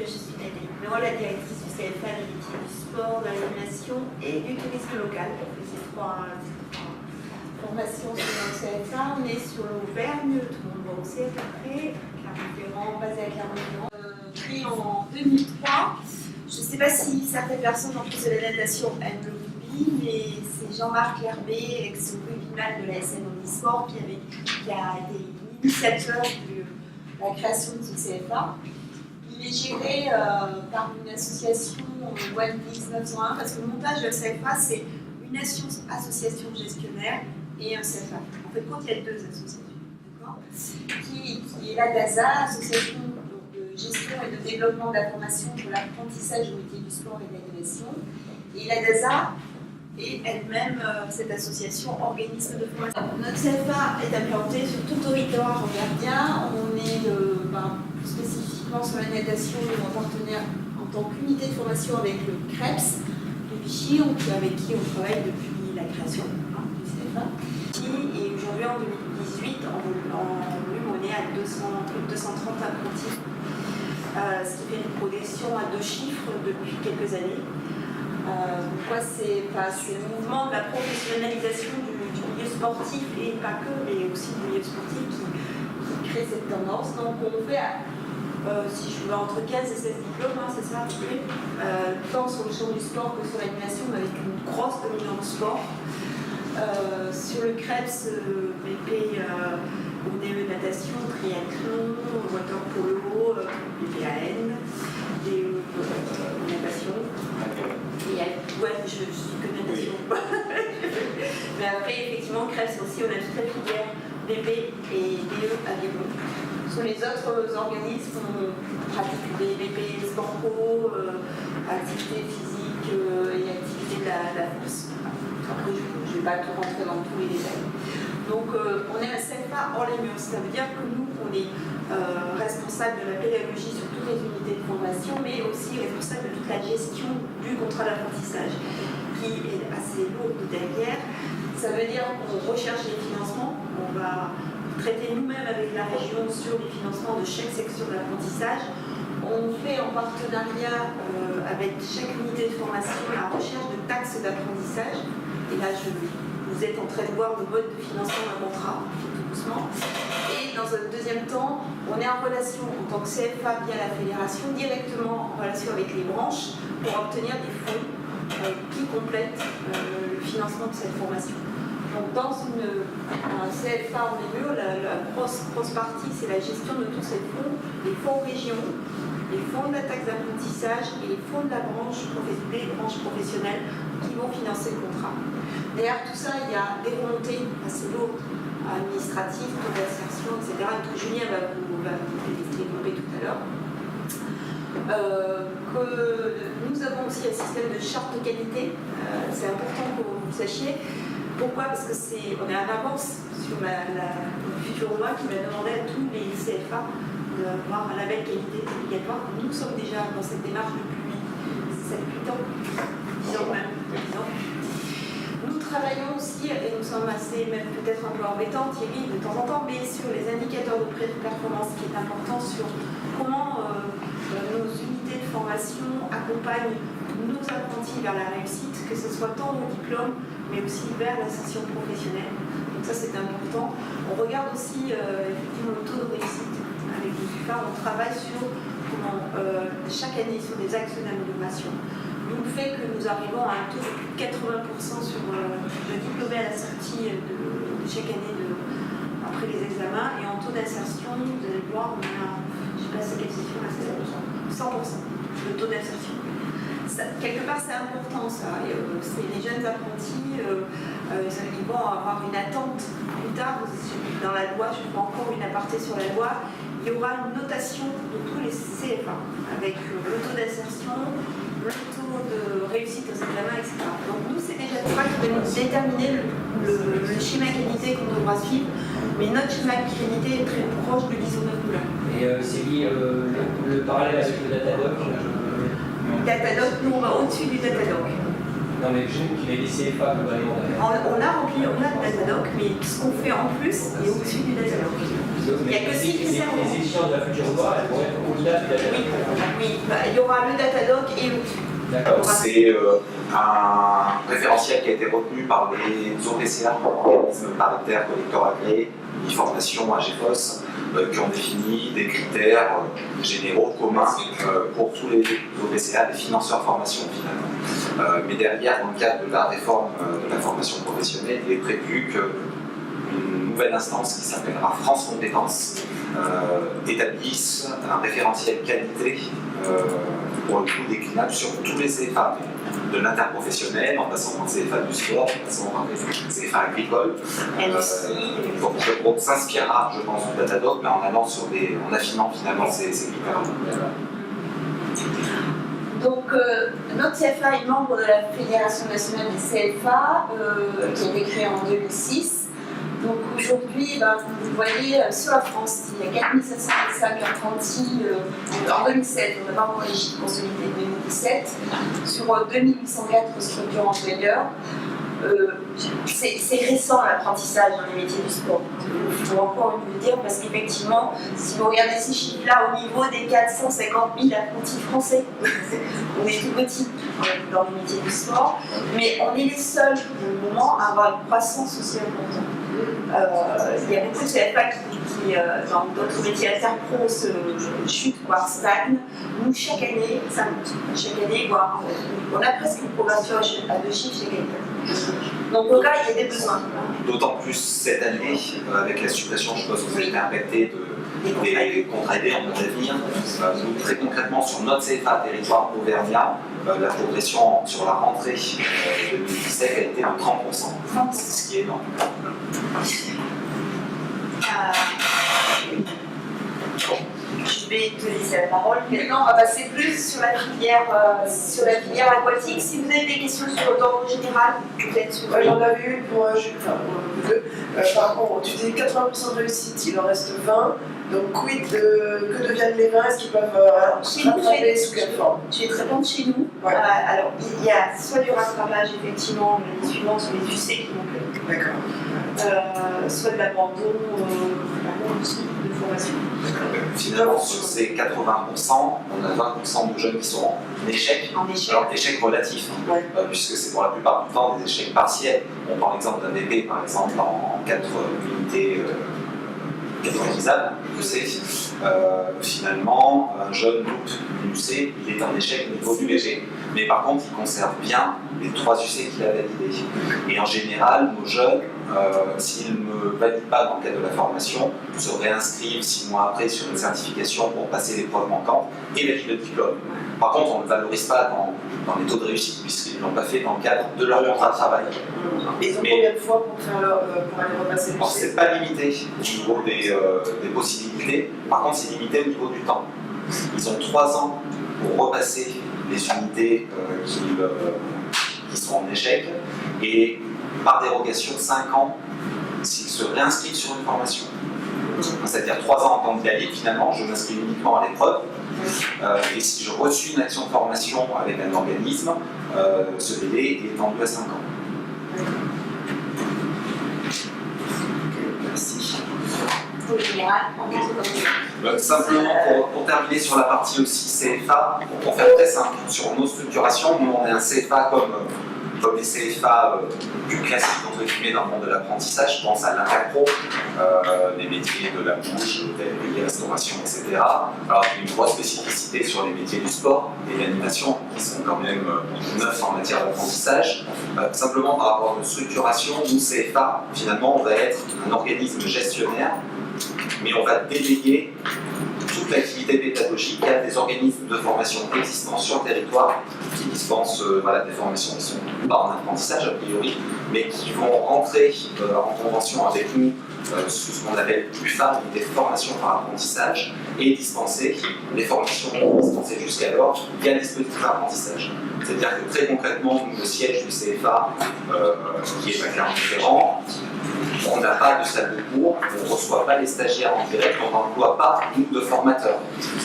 je suis la directrice du CFA, des métiers du sport, de l'animation et du tourisme local. On fait ces trois formations sur le CFA. On est sur l'Auvergne, tout le monde va aussi à peu près, Clermont-Ferrand, basé à Clermont-Ferrand. Créé en 2003. Je ne sais pas si certaines personnes en plus de la natation aiment le rugby, mais c'est Jean-Marc Herbé, ex-rugbyman de la SN Omnisport, qui a été l'initiateur de la création de ce CFA. Il est géré par une association OnePix 901, parce que le montage de CFA, c'est une association gestionnaire et un CFA. En fait, quand il y a deux associations, d'accord, qui est la DASA, association de gestion et de développement de la formation pour l'apprentissage au métier du sport et de l'animation. Et la DASA est elle-même, cette association, organisme de formation. Notre CFA est implanté sur tout le territoire auvergnat. On est plus spécifiquement sur la natation en partenaire en tant qu'unité de formation avec le CREPS de Vichy, avec qui on travaille depuis la création du CFA. Et aujourd'hui, en 2018, en volume, on est à plus de 230 apprentis, ce qui fait une progression à 2 chiffres depuis quelques années. Pourquoi c'est le mouvement de la professionnalisation du milieu sportif, et pas que, mais aussi du milieu sportif qui crée cette tendance. Donc on fait, si je veux, entre 15 et 16 diplômes, hein, c'est ça, tant sur le champ du sport que sur l'animation, avec une grosse dominante sport. Sur le CREPS, BP, ODE natation, triathlon, water polo, BPAN, DE natation. Ouais, je suis que natation. Mais après, effectivement, CREPS aussi, on a toute la filière BP et DE aviron. Sur les autres organismes, on pratique des BP sport co, activité physique et activité de la course. Après, je ne vais pas tout rentrer dans tous les détails. Donc, on est un CFA hors les murs. Ça veut dire que nous, on est responsable de la pédagogie sur toutes les unités de formation, mais aussi responsable de toute la gestion du contrat d'apprentissage, qui est assez lourde derrière. Ça veut dire qu'on recherche les financements. On va traiter nous-mêmes avec la région sur les financements de chaque section d'apprentissage. On fait en partenariat avec chaque unité de formation la recherche de taxes d'apprentissage. Et là, vous êtes en train de voir le mode de financement d'un contrat, tout doucement. Et dans un deuxième temps, on est en relation en tant que CFA via la fédération, directement en relation avec les branches pour obtenir des fonds qui complètent le financement de cette formation. Donc dans un CFA en milieu, la grosse partie, c'est la gestion de tous ces fonds, les fonds régions, les fonds de la taxe d'apprentissage et les fonds de la branche professionnelle qui vont financer le contrat. Derrière tout ça, il y a des remontées assez lourdes, administratives, taux d'insertion, etc. Que Julien va vous développer tout à l'heure. Nous avons aussi un système de charte de qualité. C'est important que vous sachiez. Pourquoi? Parce que on est en avance sur la future loi qui va demander à tous les CFA d'avoir un label qualité obligatoire. Nous sommes déjà dans cette démarche depuis 7-8 ans, 10 ans même, 10 ans. Nous travaillons aussi, et nous sommes assez, même peut-être un peu embêtants, Thierry, de temps en temps, mais sur les indicateurs de performance, qui est important sur comment nos unités de formation accompagnent nos apprentis vers la réussite, que ce soit tant au diplôme, mais aussi vers l'insertion professionnelle. Donc ça, c'est important. On regarde aussi effectivement le taux de réussite avec le SUFA. On travaille sur comment, chaque année sur des axes d'amélioration. D'où le fait que nous arrivons à un taux de plus de 80% sur le diplômé à la sortie de chaque année après les examens. Et en taux d'insertion, vous allez voir, on a, je ne sais pas si quelle section, là, c'est 100% le taux d'insertion. Quelque part, c'est important ça. C'est les jeunes apprentis, ils vont avoir une attente plus tard. Dans la loi, je fais encore une aparté sur la loi, il y aura une notation de tous les CFA avec le taux d'insertion, le taux de réussite aux examens, etc. Donc nous, c'est déjà ça qui va nous déterminer le schéma qualité qu'on devra suivre, mais notre schéma qualité est très proche du ISO 9001. Et Céline, le parallèle avec le Datadoc Datadoc, nous on va au-dessus du Datadoc. Non mais je trouve qu'il est des CFA globalement. On a le Datadoc, mais ce qu'on fait en plus est au-dessus du Datadoc. Il n'y a que 6 réserves. Les éditions de la future loi, elles vont être au-delà du Datadoc. Oui, il y aura le Datadoc et l'outil. D'accord. C'est un référentiel qui a été retenu par les OPCA, organismes paritaires collecteurs agréés, e-formation, AGFOS, qui ont défini des critères généraux communs pour tous les OPCA, des financeurs formation finalement. Mais derrière, dans le cadre de la réforme de la formation professionnelle, il est prévu qu'une nouvelle instance qui s'appellera France Compétences établisse un référentiel qualité pour le coup déclinable sur tous les CFA, de l'interprofessionnel, en passant par le CFA du sport, en passant par les CFA agricoles. Donc on s'inspirera, je pense, du Datadoc, mais en allant sur en affinant finalement ces critères. Donc, notre CFA est membre de la Fédération nationale des CFA, qui a été créée en 2006. Donc aujourd'hui, vous voyez, sur la France, il y a 4725 apprentis en 2007, on n'a pas encore les chiffres consolidés de 2017, sur 2804 structures employeurs. C'est récent l'apprentissage dans les métiers du sport. Il faut encore le dire parce qu'effectivement, si vous regardez ces chiffres-là au niveau des 450 000 apprentis français, on est tout petit dans les métiers du sport, mais on est les seuls pour le moment à avoir une croissance aussi importante. Il y a beaucoup de CFA qui dans d'autres métiers interpro chutent, voire stagnent. Nous, chaque année, ça monte. Chaque année, voire, on a presque une progression à 2 chiffres chez quelqu'un. Donc là, il y a des besoins. D'autant plus cette année, avec la suppression, je pense que vous avez été impacté des contrats aidés en avenir. Nous, très concrètement, sur notre CFA territoire auvergnat, la progression sur la rentrée 2017 a été de 30%, ce qui est énorme. Je vais te laisser la parole. Maintenant, on va passer plus sur la filière aquatique. Si vous avez des questions sur le temps général, peut-être sur. J'en avais une pour deux. Par rapport, tu dis 80% de réussite, il en reste 20. Donc, quid que deviennent les 20? Est-ce qu'ils peuvent rattraper sous quelle forme? Je vais te répondre chez nous. Ouais. Alors, il y a soit du rattrapage, effectivement, l'année suivante sur les UC qui manquent. D'accord. Soit de l'abandon de formation. Finalement, sur ces 80%, on a 20% de jeunes qui sont en échec. En échec. Alors, échec relatif, Ouais. puisque c'est pour la plupart du temps des échecs partiels. On prend l'exemple d'un BP, par exemple, en 4 unités catégorisables, finalement, un jeune loupe une UC, il est en échec au niveau du BG. Mais par contre, il conserve bien les 3 UC qu'il a validés. Et en général, nos jeunes, s'ils ne valident pas dans le cadre de la formation, se réinscrivent 6 mois après sur une certification pour passer l'épreuve manquante et valident le diplôme. Par contre, on ne le valorise pas dans les taux de réussite puisqu'ils ne l'ont pas fait dans le cadre de leur contrat de travail. Et ils ont combien de fois pour aller repasser le Alors, lycée? c'est pas limité au niveau des possibilités, par contre, c'est limité au niveau du temps. Ils ont 3 ans pour repasser les unités qui sont en échec et par dérogation 5 ans s'ils se réinscrivent sur une formation. C'est-à-dire 3 ans en tant que valide, finalement, je m'inscris uniquement à l'épreuve. Et si je reçus une action de formation avec un organisme, ce délai est étendu à 5 ans. Merci. Au général, Simplement pour terminer sur la partie aussi CFA, pour faire très simple, sur nos structurations, nous on est un CFA comme les CFA plus classiques entre guillemets dans le monde de l'apprentissage, je pense à l'interpro, les métiers de la bouche, l'hôtellerie, restauration, etc. Alors il y a une grosse spécificité sur les métiers du sport et de l'animation qui sont quand même neufs en matière d'apprentissage. Simplement par rapport à notre structuration, nous CFA, finalement on va être un organisme gestionnaire, mais on va déléguer toute l'activité pédagogique à des organismes de formation existants sur le territoire qui dispensent des formations qui sont pas en apprentissage a priori, mais qui vont rentrer en convention avec nous sous ce qu'on appelle UFA, des formations par apprentissage, et dispenser les formations dispensées jusqu'alors via un dispositif d'apprentissage. C'est-à-dire que très concrètement, le siège du CFA, qui est à Clermont-Ferrand, on n'a pas de salle de cours, on ne reçoit pas les stagiaires en direct, on n'emploie pas nous de formateurs.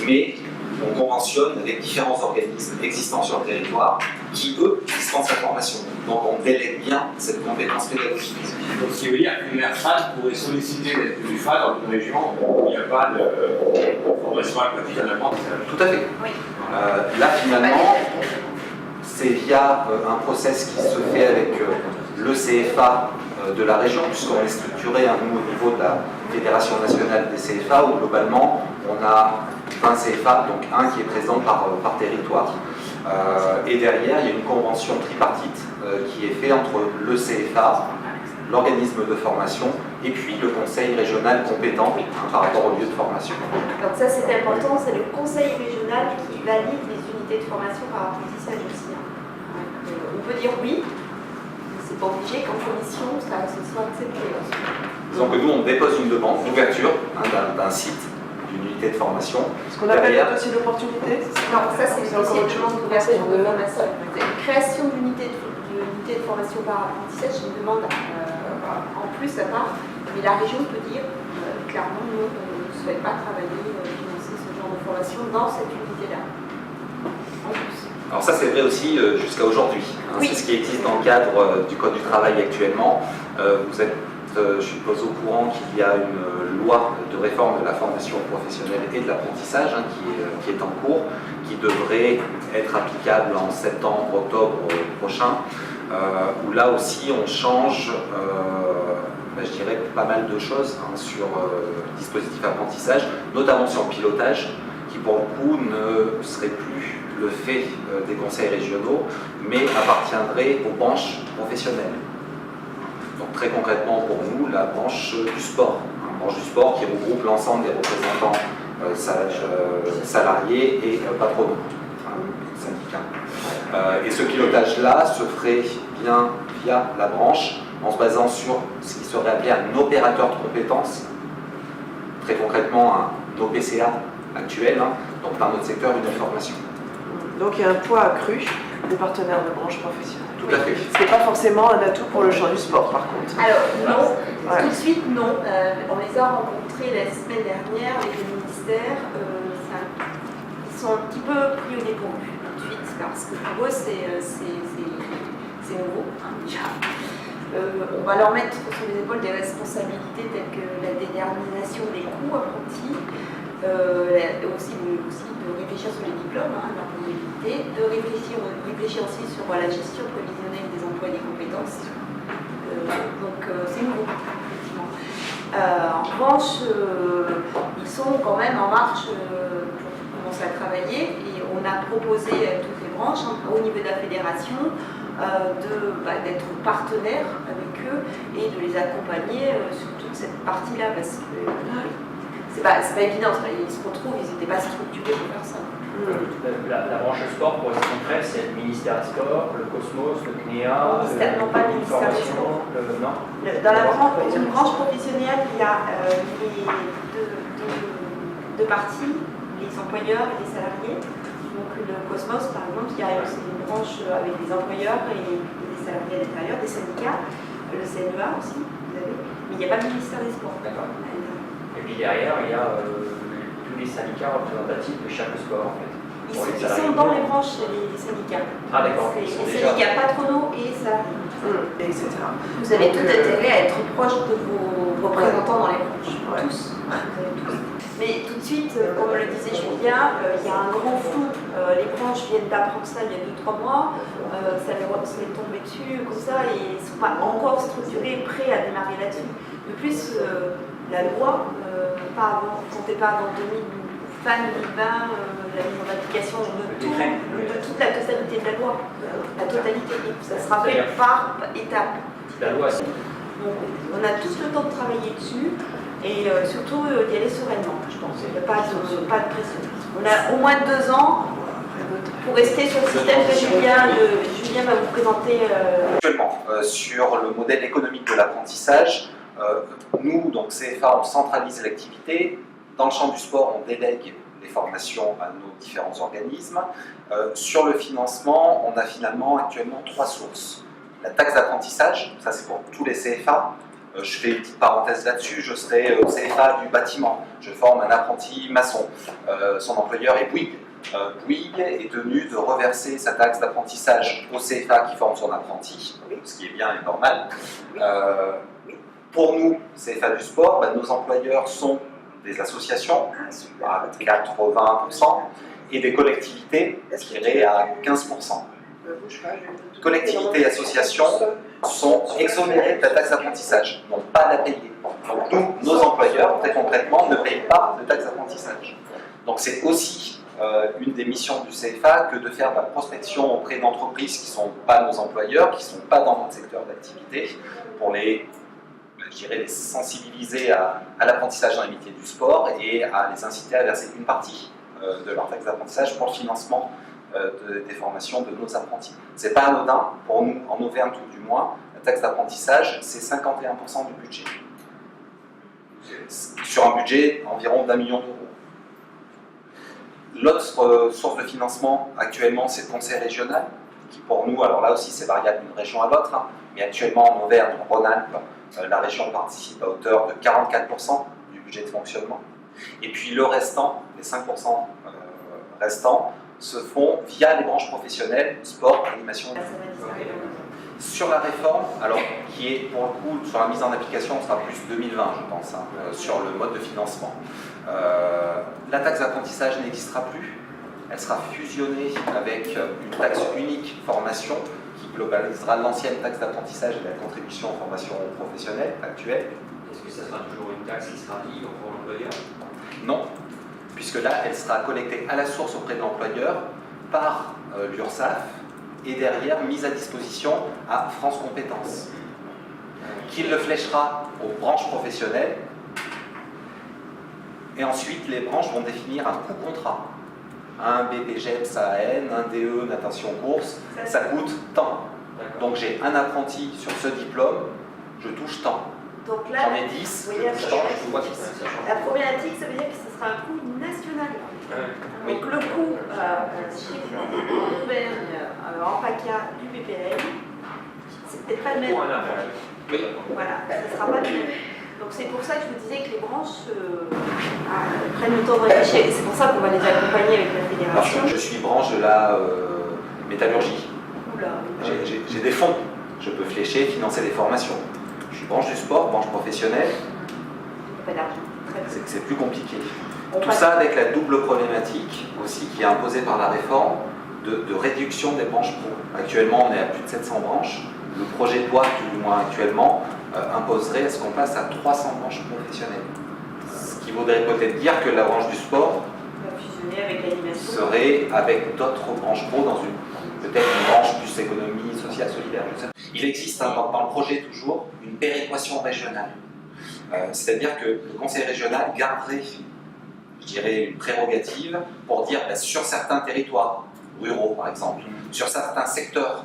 Mais on conventionne avec différents organismes existants sur le territoire qui, eux, dispensent la formation. Donc on délègue bien cette compétence pédagogique. Donc ce qui veut dire qu'une maire FAD pourrait solliciter l'aide du FAD dans une région où il n'y a pas de formation aquatique à l'apprentissage. Tout à fait. Oui. Là, finalement, c'est via un process qui se fait avec le CFA de la région, puisqu'on est structuré nous, au niveau de la Fédération nationale des CFA, où globalement, on a un CFA, donc un qui est présent par territoire. Et derrière, il y a une convention tripartite qui est faite entre le CFA, l'organisme de formation et puis le conseil régional compétent par rapport au lieu de formation. Donc ça c'est important, c'est le conseil régional qui valide les unités de formation par apprentissage aussi. On peut dire oui, mais c'est pas obligé qu'en commission ça soit accepté. Disons que nous on dépose une demande d'ouverture d'un site, d'une unité de formation. Ce qu'on appelle le dossier d'opportunité. Non, ça c'est le dossier de demande d'ouverture de formation. Création d'unité de formation par apprentissage, c'est une demande en plus à part, mais la région peut dire clairement nous on ne souhaite pas travailler, financer ce genre de formation dans cette unité-là. En plus. Alors ça c'est vrai aussi jusqu'à aujourd'hui. Oui. C'est ce qui existe dans le cadre du Code du travail actuellement. Vous êtes, je suppose, au courant qu'il y a une loi de réforme de la formation professionnelle et de l'apprentissage qui est en cours, qui devrait être applicable en septembre, octobre prochain, où là aussi on change, je dirais, pas mal de choses sur le dispositif apprentissage, notamment sur le pilotage, qui pour le coup ne serait plus le fait des conseils régionaux, mais appartiendrait aux branches professionnelles. Donc très concrètement pour nous, la branche du sport. La branche du sport qui regroupe l'ensemble des représentants salariés et patronaux, syndicats. Et ce pilotage-là se ferait bien via la branche, en se basant sur ce qui serait appelé un opérateur de compétences, très concrètement un OPCA actuel, donc dans notre secteur une formation. Donc il y a un poids accru des partenaires de branche professionnelle. Tout à fait. Ce n'est pas forcément un atout pour le champ du sport par contre. Alors non, Ouais. tout de suite non. On les a rencontrés la semaine dernière, les deux ministères. Ils sont un petit peu pris au dépourvu tout de suite parce que pour eux c'est nouveau déjà. On va leur mettre sur les épaules des responsabilités telles que la détermination des coûts apprentis, aussi de réfléchir sur les diplômes, leur mobilité, de réfléchir aussi sur la gestion prévisionnelle des emplois et des compétences. Donc c'est nouveau, effectivement. En revanche, ils sont quand même en marche pour commencer à travailler et on a proposé à toutes les branches, au niveau de la fédération, d'être partenaire avec eux et de les accompagner sur toute cette partie-là parce que c'est pas évident, ils se retrouvent, ils n'étaient pas structurés pour faire ça. La branche sport, pour être concret, c'est le ministère des Sports, le Cosmos, le CNEA, Non, pas le ministère des Sports. Non. Dans une branche professionnelle, il y a les deux parties, les employeurs et les salariés. Donc le Cosmos, par exemple, c'est une branche avec des employeurs et des salariés à l'intérieur, des syndicats, le CNEA aussi, vous avez, mais il n'y a pas le ministère des Sports. D'accord. Et puis derrière, il y a tous les syndicats représentatifs de chaque sport en fait. Ils sont dans les branches, les syndicats. Ah d'accord. Les syndicats patronaux et salariés. Etc. Vous avez tout intérêt à être proche de vos représentants dans les branches. Ouais. Tous. Mais tout de suite, comme le disait Julien, il y a un grand flou. Les branches viennent d'apprendre ça il y a 2-3 mois. Ça les est tombé dessus comme ça et ils ne sont pas encore structurés, prêts à démarrer là-dessus. De plus, la loi, comptez pas avant fin 2020, la mise en application de toute la totalité de la loi. La totalité. Et ça sera fait par étapes. La loi, c'est... Donc, on a tous le temps de travailler dessus et surtout d'y aller sereinement, je pense. Il n'y a pas de pression. On a au moins 2 ans pour rester sur le système que Julien va vous présenter. Actuellement, sur le modèle économique de l'apprentissage, nous, donc CFA, on centralise l'activité. Dans le champ du sport, on délègue les formations à nos différents organismes. Sur le financement, on a finalement actuellement 3 sources. La taxe d'apprentissage, ça c'est pour tous les CFA. Je fais une petite parenthèse là-dessus, je serai CFA du bâtiment. Je forme un apprenti maçon. Son employeur est Bouygues. Bouygues est tenu de reverser sa taxe d'apprentissage au CFA qui forme son apprenti, ce qui est bien et normal. Pour nous, CFA du sport, nos employeurs sont des associations à 80% et des collectivités qui iraient à 15%. Collectivités et associations sont exonérées de la taxe d'apprentissage, n'ont pas à la payer. Donc nous, nos employeurs, très concrètement, ne payent pas de taxe d'apprentissage. Donc c'est aussi une des missions du CFA que de faire de la prospection auprès d'entreprises qui ne sont pas nos employeurs, qui ne sont pas dans notre secteur d'activité, pour les sensibiliser à l'apprentissage dans les métiers du sport et à les inciter à verser une partie de leur taxe d'apprentissage pour le financement des formations de nos apprentis. C'est pas anodin, pour nous, en Auvergne tout du moins, la taxe d'apprentissage, c'est 51% du budget. Sur un budget environ d'1 million d'euros. L'autre source de financement actuellement, c'est le conseil régional, qui pour nous, alors là aussi c'est variable d'une région à l'autre, mais actuellement en Auvergne, en Rhône-Alpes, la région participe à hauteur de 44% du budget de fonctionnement. Et puis le restant, les 5% restants, se font via les branches professionnelles, sport, animation. Sur la réforme, alors qui est pour le coup, sur la mise en application, on sera plus 2020 je pense, sur le mode de financement. La taxe d'apprentissage n'existera plus, elle sera fusionnée avec une taxe unique formation qui globalisera l'ancienne taxe d'apprentissage et la contribution en formation professionnelle actuelle. Est-ce que ça sera toujours une taxe qui sera libre pour l'employeur? Non, puisque là, elle sera collectée à la source auprès de l'employeur par l'URSSAF et derrière mise à disposition à France Compétences, qui le fléchera aux branches professionnelles. Et ensuite, les branches vont définir un coût contrat. Un BPGEPS AN, un DE natation course, ça coûte tant. Donc j'ai un apprenti sur ce diplôme, je touche tant. Donc là, j'en ai 10, je touche tant, je vois 10. La problématique, ça veut dire que ce sera un coût national. Donc le coût en Auvergne, en PACA du BPL, c'est peut-être pas le même. Oui. Voilà, ça ne sera pas le même. Donc c'est pour ça que je vous disais que les branches prennent le temps de réfléchir. Et c'est pour ça qu'on va les accompagner avec la fédération. Je suis branche de la métallurgie. Oula. J'ai des fonds. Je peux flécher, financer des formations. Je suis branche du sport, branche professionnelle. Pas d'argent. C'est plus compliqué. Tout ça avec la double problématique aussi qui est imposée par la réforme de réduction des branches pro. Actuellement, on est à plus de 700 branches. Le projet de loi, tout du moins actuellement, imposerait à ce qu'on passe à 300 branches professionnelles. Ce qui voudrait peut-être dire que la branche du sport avec l'animation serait avec d'autres branches pro dans peut-être une branche plus économie sociale solidaire. Il existe dans le projet toujours une péréquation régionale. C'est-à-dire que le conseil régional garderait, je dirais, une prérogative pour dire sur certains territoires ruraux par exemple, sur certains secteurs,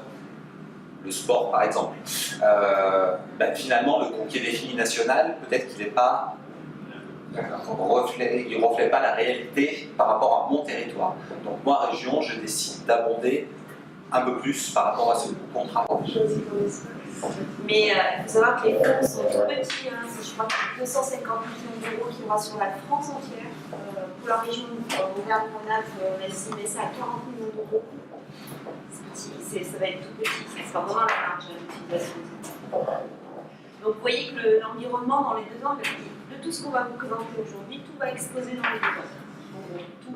le sport par exemple, finalement le coût qui est défini national, peut-être qu'il n'est pas il ne reflète pas la réalité par rapport à mon territoire. Donc moi, région, je décide d'abonder un peu plus par rapport à ce contrat. Mais il faut savoir que les fonds sont tout petits, je crois qu'il y a 250 millions d'euros qui aura sur la France entière. Pour la région Auvergne-Rhône-Alpes, on a estimé ça à 40 millions d'euros. Ça va être tout petit, ça sera vraiment la marge d'utilisation. Donc vous voyez que l'environnement dans les 2 ans, de tout ce qu'on va vous présenter aujourd'hui, tout va exploser dans les 2 ans. Tout,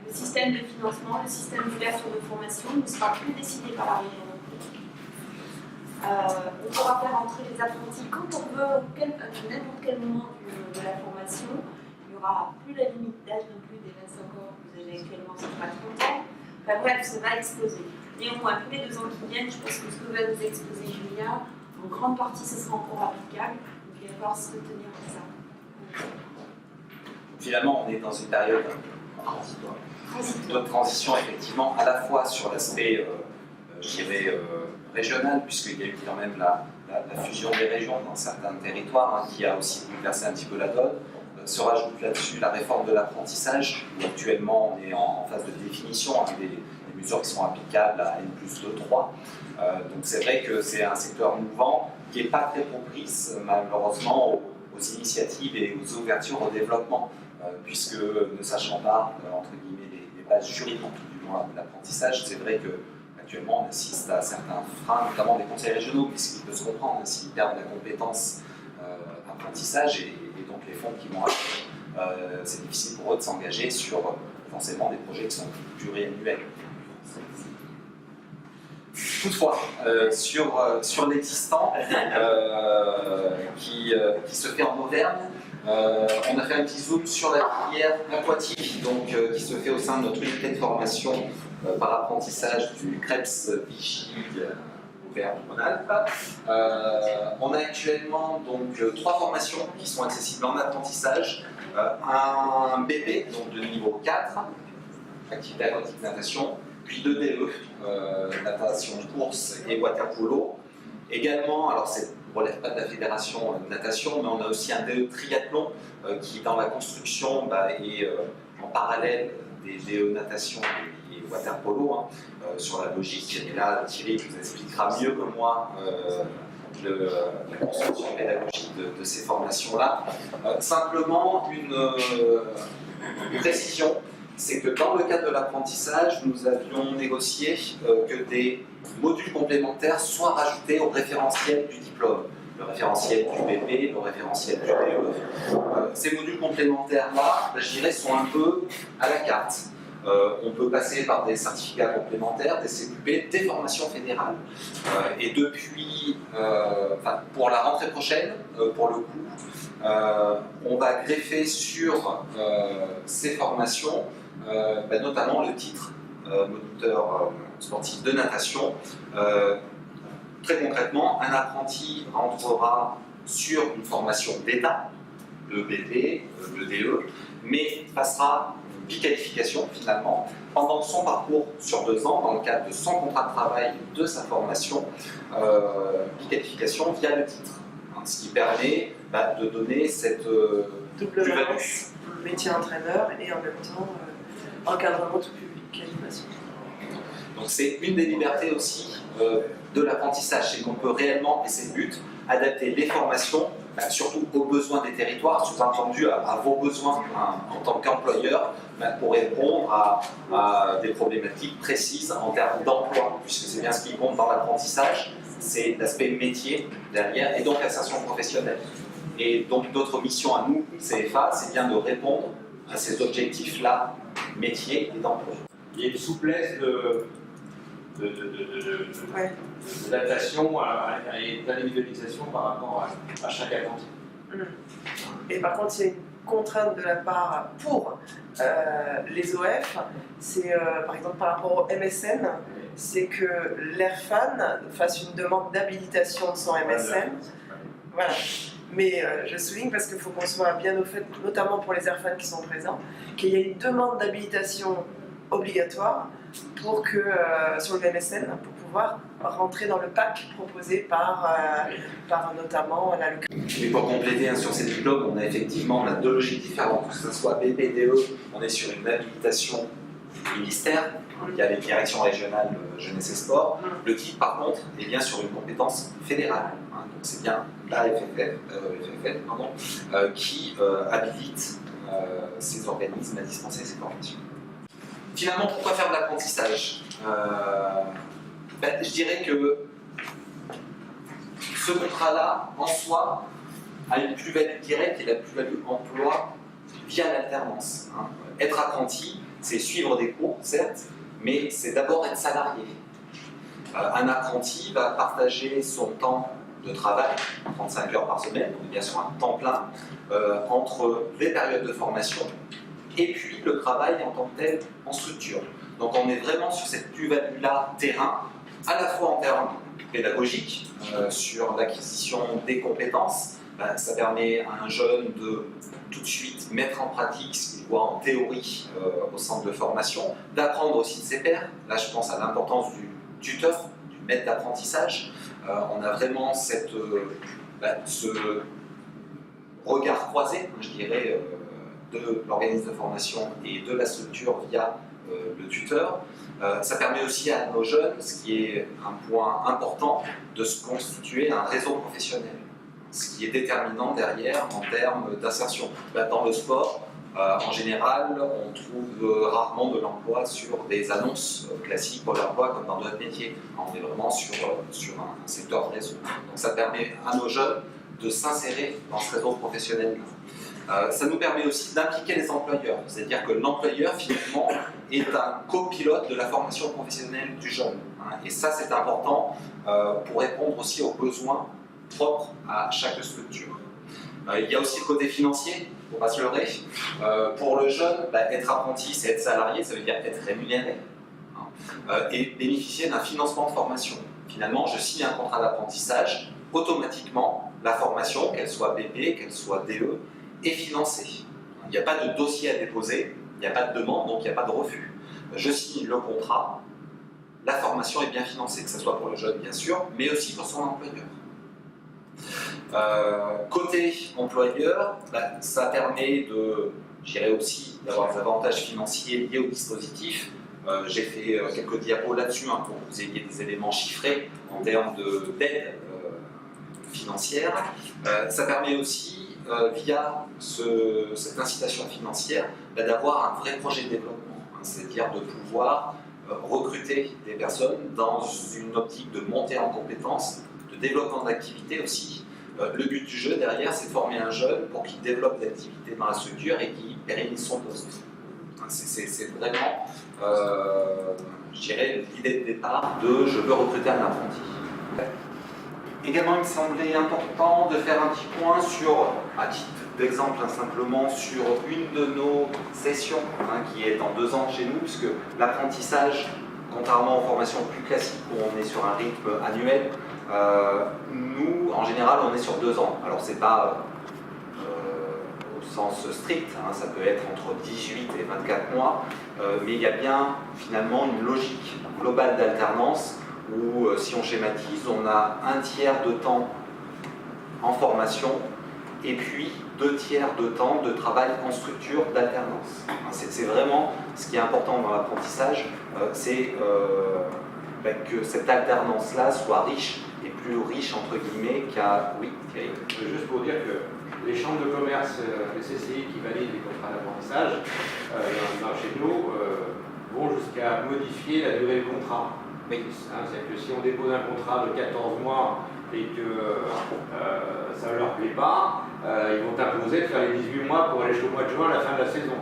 le système de financement, le système d'ouverture de formation ne sera plus décidé par la région. On pourra faire entrer les apprentis quand on veut, à n'importe quel moment de la formation. Il n'y aura plus la limite d'âge non plus des 25 ans que vous avez actuellement, ce sera 30 ans. Enfin, bref, ça va exploser. Néanmoins, tous les 2 ans qui viennent, je pense que ce que va nous exposer Julia, en grande partie, ce sera encore applicable. Donc il va falloir se retenir à ça. Finalement, on est dans une période de transition, effectivement, à la fois sur l'aspect, je dirais, régional, puisqu'il y a eu quand même la fusion des régions dans certains territoires, qui a aussi bouleversé un petit peu la donne. Se rajoute là-dessus la réforme de l'apprentissage, où actuellement on est en phase de définition avec des mesures qui sont applicables à N+2-3. Donc c'est vrai que c'est un secteur mouvant qui n'est pas très propice, malheureusement, aux initiatives et aux ouvertures au développement. puisque ne sachant pas, entre guillemets, les bases juridiques du moins de l'apprentissage, c'est vrai que actuellement on assiste à certains freins, notamment des conseils régionaux, puisqu'il peut se comprendre s'ils perdent la compétence apprentissage et donc les fonds qui vont arriver, c'est difficile pour eux de s'engager sur forcément des projets qui sont pluriannuels. Toutefois, sur l'existant qui se fait en Auvergne, on a fait un petit zoom sur la filière aquatique, donc qui se fait au sein de notre unité de formation par apprentissage du CREPS Vichy Auvergne-Rhône-Alpes. On a actuellement donc 3 formations qui sont accessibles en apprentissage. Un BP, donc de niveau 4, activité aquatique natation, puis 2 DE, natation course et water polo. Également, alors ça ne relève pas de la fédération natation, mais on a aussi un DE triathlon qui, dans la construction, est en parallèle des DE natation et water polo, sur la logique. Et là, Thierry vous expliquera mieux que moi la construction pédagogique de ces formations-là. Simplement, une précision, c'est que dans le cadre de l'apprentissage, nous avions négocié que des modules complémentaires soient rajoutés au référentiel du diplôme. Le référentiel du BP, le référentiel du DE. Ces modules complémentaires-là, je dirais, sont un peu à la carte. On peut passer par des certificats complémentaires, des CQP, des formations fédérales. Et depuis, pour la rentrée prochaine, pour le coup, on va greffer sur ces formations, notamment le titre moniteur sportif de natation. Très concrètement, un apprenti rentrera sur une formation d'État, le BP, le DE, mais passera une biqualification finalement pendant son parcours sur 2 ans, dans le cadre de son contrat de travail de sa formation, biqualification via le titre. Ce qui permet de donner cette double valence, métier entraîneur et en même temps encadrement tout public, animation. Donc c'est une des libertés aussi de l'apprentissage, c'est qu'on peut réellement, et c'est le but, adapter les formations, surtout aux besoins des territoires, sous-entendu à vos besoins en tant qu'employeur, pour répondre à des problématiques précises en termes d'emploi, puisque c'est bien ce qui compte dans l'apprentissage, c'est l'aspect métier derrière, et donc l'insertion professionnelle. Et donc notre mission à nous, CFA, c'est bien de répondre à ces objectifs-là, métier et d'emploi. Il y a une souplesse d'adaptation et d'individualisation par rapport à chaque apprenti. Et par contre, il y a une contrainte de la part pour les OF, c'est par exemple par rapport au MSN, c'est que l'ERFAN fasse une demande d'habilitation de son MSN. Voilà. Mais je souligne parce qu'il faut qu'on soit bien au fait, notamment pour les ERFAN qui sont présents, qu'il y ait une demande d'habilitation obligatoire pour que, sur le MSN, pour pouvoir rentrer dans le pack proposé par notamment la localité. Et pour compléter sur ces diplômes, on a effectivement 2 logiques différentes, que ce soit BPDE, on est sur une habilitation du ministère, qui a les directions régionales jeunesse et sport. Le titre, par contre, est bien sur une compétence fédérale. Donc c'est bien la FFF, qui habilite ces organismes à dispenser ces formations. Finalement, pourquoi faire de l'apprentissage ? Je dirais que ce contrat-là, en soi, a une plus-value directe et la plus-value emploi via l'alternance. Être apprenti, c'est suivre des cours, certes, mais c'est d'abord être salarié. Un apprenti va partager son temps de travail, 35 heures par semaine, donc bien sûr un temps plein, entre les périodes de formation et puis le travail en tant que tel en structure. Donc on est vraiment sur cette plus-value-là terrain, à la fois en termes pédagogiques, sur l'acquisition des compétences. Ça permet à un jeune de tout de suite mettre en pratique ce qu'il voit en théorie au centre de formation, d'apprendre aussi de ses pairs. Là je pense à l'importance du tuteur, du maître d'apprentissage. On a vraiment ce regard croisé, je dirais, de l'organisme de formation et de la structure via le tuteur. Ça permet aussi à nos jeunes, ce qui est un point important, de se constituer un réseau professionnel, ce qui est déterminant derrière en termes d'insertion. Dans le sport, En général, on trouve rarement de l'emploi sur des annonces classiques pour l'emploi comme dans d'autres métiers. On est vraiment sur un secteur réseau. Donc ça permet à nos jeunes de s'insérer dans ce réseau professionnel. Ça nous permet aussi d'impliquer les employeurs, c'est-à-dire que l'employeur finalement est un copilote de la formation professionnelle du jeune. Et ça c'est important pour répondre aussi aux besoins propres à chaque structure. Il y a aussi le côté financier, il ne faut pas se leurrer. Pour le jeune, être apprenti, c'est être salarié, ça veut dire être rémunéré et bénéficier d'un financement de formation. Finalement, je signe un contrat d'apprentissage, automatiquement, la formation, qu'elle soit BP, qu'elle soit DE, est financée. Il n'y a pas de dossier à déposer, il n'y a pas de demande, donc il n'y a pas de refus. Je signe le contrat, la formation est bien financée, que ce soit pour le jeune bien sûr, mais aussi pour son employeur. Côté employeur, ça permet aussi d'avoir des avantages financiers liés au dispositif. J'ai fait quelques diapos là-dessus pour que vous ayez des éléments chiffrés en termes d'aide financière. Ça permet aussi, via cette incitation financière, d'avoir un vrai projet de développement, c'est-à-dire de pouvoir recruter des personnes dans une optique de montée en compétences, de développement d'activité aussi. Le but du jeu derrière, c'est de former un jeune pour qu'il développe l'activité dans la structure et qu'il pérennise son poste. C'est vraiment, je dirais, l'idée de départ de je veux recruter un apprenti. Également, il me semblait important de faire un petit point sur, à titre d'exemple simplement, sur une de nos sessions qui est dans 2 ans chez nous, puisque l'apprentissage, contrairement aux formations plus classiques où on est sur un rythme annuel, nous, en général, on est sur 2 ans. Alors, c'est pas au sens strict, ça peut être entre 18 et 24 mois, mais il y a bien, finalement, une logique globale d'alternance où, si on schématise, on a 1/3 de temps en formation et puis 2/3 de temps de travail en structure d'alternance. C'est vraiment ce qui est important dans l'apprentissage, c'est que cette alternance-là soit riche et plus riche entre guillemets qu'à... Oui, Thierry. Juste pour dire que les chambres de commerce, les CCI qui valident les contrats d'apprentissage, chez nous, vont jusqu'à modifier la durée du contrat. Oui. C'est-à-dire que si on dépose un contrat de 14 mois et que ça ne leur plaît pas, ils vont imposer de faire les 18 mois pour aller jusqu'au mois de juin à la fin de la saison.